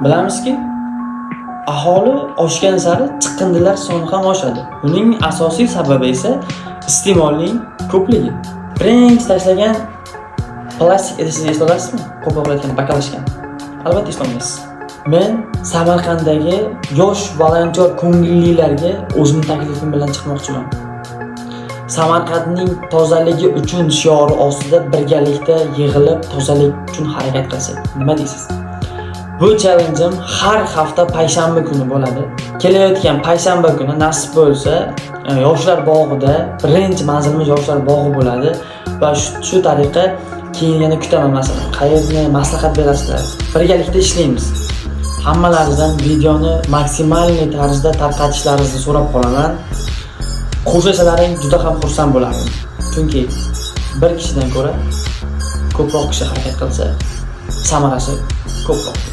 Bilamizki, aholi oshgan sari chiqindilar soni ham oshadi. Buning asosiy sababi esa iste'molning ko'pligi. Birinchi tashlagan plastik idishingizni esla olasizmi? Ko'proq aytgan bakalashgan. Albatta eslamaysiz. Men Samarqanddagi yosh volontyor ko'ngillilarga o'zimning taklifim bilan chiqmoqchiman. Samarqandning tozaligi uchun shiori ostida birgalikda yig'ilib tozalik uchun harakat qilsak, nima deysiz? Bu challenge'im har hafta payshanba kuni bo'ladi. Kelayotgan payshanba kuni nasib bo'lsa, yoshlar bog'ida birinchi manzilimiz yoshlar bog'i bo'ladi va shu tariqa keyin yana kutaman masalan, qayerni maslahat berasizlar. Birgalikda ishlaymiz. Hammalaringizdan videoni maksimalniy tarzda tarqatishlaringizni so'rab qolaman. Qo'shilsalaring juda ham xursand bo'lardim. Chunki bir kishidan ko'ra ko'proq kishi harakat qilsa, samarasi ko'proq.